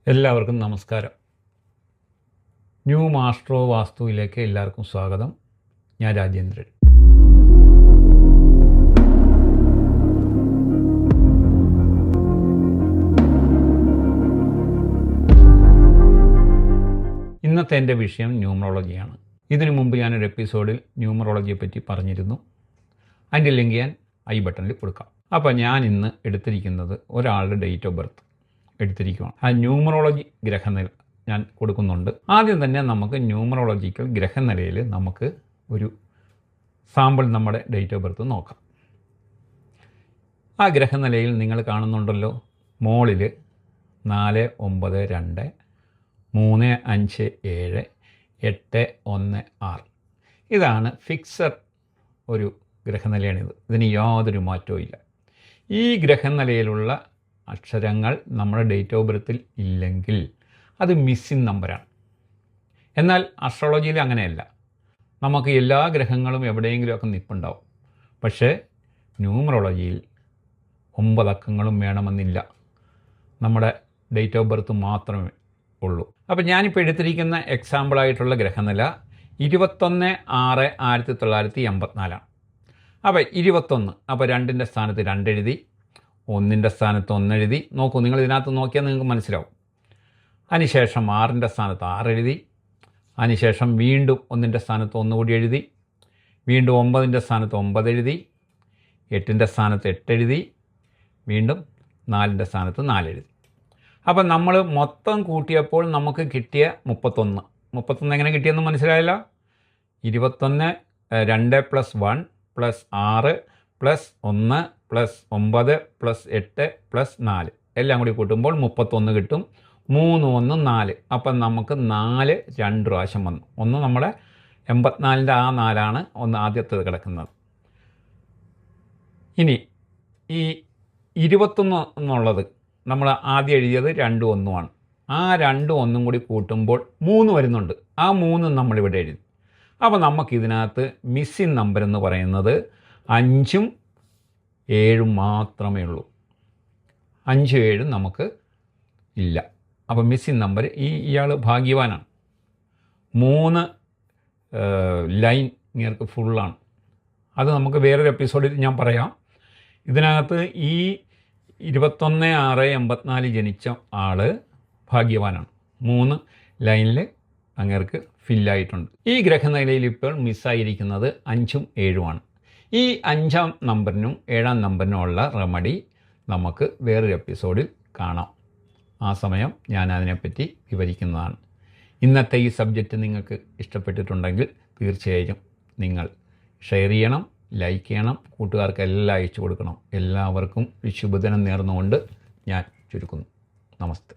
എല്ലാവർക്കും നമസ്കാരം. New Maestro വാസ്തുവിലേക്ക് എല്ലാവർക്കും സ്വാഗതം. ഞാൻ രാജേന്ദ്രൻ. ഇന്നത്തെ എൻ്റെ വിഷയം ന്യൂമറോളജിയാണ്. ഇതിനു മുമ്പ് ഞാനൊരു എപ്പിസോഡിൽ ന്യൂമറോളജിയെ പറ്റി പറഞ്ഞിരുന്നു. അതിൻ്റെ ലിങ്ക് ഞാൻ ഐ ബട്ടണിൽ കൊടുക്കാം. അപ്പോൾ ഞാൻ ഇന്ന് എടുത്തിരിക്കുന്നത് ഒരാളുടെ ഡേറ്റ് ഓഫ് ബർത്ത് എടുത്തിരിക്കുകയാണ്. ആ ന്യൂമറോളജി ഗ്രഹനില ഞാൻ കൊടുക്കുന്നുണ്ട്. ആദ്യം തന്നെ നമുക്ക് ന്യൂമറോളജിക്കൽ ഗ്രഹനിലയിൽ നമുക്ക് ഒരു സാമ്പിൾ നമ്മുടെ ഡേറ്റ് ഓഫ് ബർത്ത് നോക്കാം. ആ ഗ്രഹനിലയിൽ നിങ്ങൾ കാണുന്നുണ്ടല്ലോ, മോളിൽ 4, 9, 2, 3, 5, 7, 8, 1, 6. ഇതാണ് ഫിക്സഡ് ഒരു ഗ്രഹനിലയാണിത്. ഇതിന് യാതൊരു മാറ്റവും ഇല്ല. ഈ ഗ്രഹനിലയിലുള്ള അക്ഷരങ്ങൾ നമ്മുടെ ഡേറ്റ് ഓഫ് ബർത്തിൽ ഇല്ലെങ്കിൽ അത് മിസ്സിങ് നമ്പറാണ്. എന്നാൽ അസ്ട്രോളജിയിൽ അങ്ങനെയല്ല. നമുക്ക് എല്ലാ ഗ്രഹങ്ങളും എവിടെയെങ്കിലുമൊക്കെ നിൽപ്പുണ്ടാവും. പക്ഷേ ന്യൂമറോളജിയിൽ 9 അക്കങ്ങളും വേണമെന്നില്ല. നമ്മുടെ ഡേറ്റ് ഓഫ് ബർത്ത് മാത്രമേ ഉള്ളൂ. അപ്പോൾ ഞാനിപ്പോൾ എടുത്തിരിക്കുന്ന എക്സാമ്പിളായിട്ടുള്ള ഗ്രഹനില 21/6/1984. അപ്പോൾ 21, അപ്പോൾ 2ൻ്റെ സ്ഥാനത്ത് 2 എഴുതി, 1ൻ്റെ സ്ഥാനത്ത് 1 എഴുതി. നോക്കൂ, നിങ്ങൾ ഇതിനകത്ത് നോക്കിയാൽ നിങ്ങൾക്ക് മനസ്സിലാവും. അതിനുശേഷം 6ൻ്റെ സ്ഥാനത്ത് 6 എഴുതി. അതിനുശേഷം വീണ്ടും 1ൻ്റെ സ്ഥാനത്ത് 1 കൂടി എഴുതി. വീണ്ടും 9ൻ്റെ സ്ഥാനത്ത് 9 എഴുതി. 8ൻ്റെ സ്ഥാനത്ത് 8 എഴുതി. വീണ്ടും 4ൻ്റെ സ്ഥാനത്ത് 4 എഴുതി. അപ്പം നമ്മൾ മൊത്തം കൂട്ടിയപ്പോൾ നമുക്ക് കിട്ടിയ 31. 31 എങ്ങനെ കിട്ടിയെന്ന് മനസ്സിലായല്ലോ. 21 2 + 1 + 6 + 1 + 9 + 8 + 4 എല്ലാം കൂടി കൂട്ടുമ്പോൾ 31 കിട്ടും. 3 1 4. അപ്പം നമുക്ക് 4 2 പ്രാവശ്യം വന്നു. ഒന്ന് നമ്മുടെ 84ൻ്റെ ആ 4ആണ് ഒന്ന് ആദ്യത്തേത് കിടക്കുന്നത്. ഇനി ഈ 21 എന്നുള്ളത് നമ്മൾ ആദ്യം എഴുതിയത് 2 1 ആ 2 1 കൂടി കൂട്ടുമ്പോൾ 3 വരുന്നുണ്ട്. ആ 3 നമ്മളിവിടെ എഴുതി. അപ്പോൾ നമുക്കിതിനകത്ത് മിസ്സിങ് നമ്പർ എന്ന് പറയുന്നത് 5ഉം 7ഉം മാത്രമേ ഉള്ളൂ. 5 7 നമുക്ക് ഇല്ല. അപ്പോൾ മിസ്സിങ് നമ്പർ ഇയാൾ ഭാഗ്യവാനാണ്. 3 ലൈൻ ഇങ്ങനെ ഫുള്ളാണ്. അത് നമുക്ക് വേറൊരു എപ്പിസോഡിൽ ഞാൻ പറയാം. ഇതിനകത്ത് ഈ 21/6/84 ജനിച്ച ആൾ ഭാഗ്യവാനാണ്. 3 ലൈനിൽ അങ്ങേർക്ക് ഫില്ലായിട്ടുണ്ട്. ഈ ഗ്രഹനിലയിൽ ഇപ്പോൾ മിസ്സായിരിക്കുന്നത് 5ഉം 7ഉമാണ്. ഈ 5ാം നമ്പറിനും 7ാം നമ്പറിനും ഉള്ള റെമഡി നമുക്ക് വേറൊരു എപ്പിസോഡിൽ കാണാം. ആ സമയം ഞാൻ അതിനെപ്പറ്റി വിവരിക്കുന്നതാണ്. ഇന്നത്തെ ഈ സബ്ജക്റ്റ് നിങ്ങൾക്ക് ഇഷ്ടപ്പെട്ടിട്ടുണ്ടെങ്കിൽ തീർച്ചയായും നിങ്ങൾ ഷെയർ ചെയ്യണം, ലൈക്ക് ചെയ്യണം, കൂട്ടുകാർക്കെല്ലാം അയച്ചു കൊടുക്കണം. എല്ലാവർക്കും ശുഭദിനം നേർന്നുകൊണ്ട് ഞാൻ ചുരുക്കുന്നു. നമസ്തേ.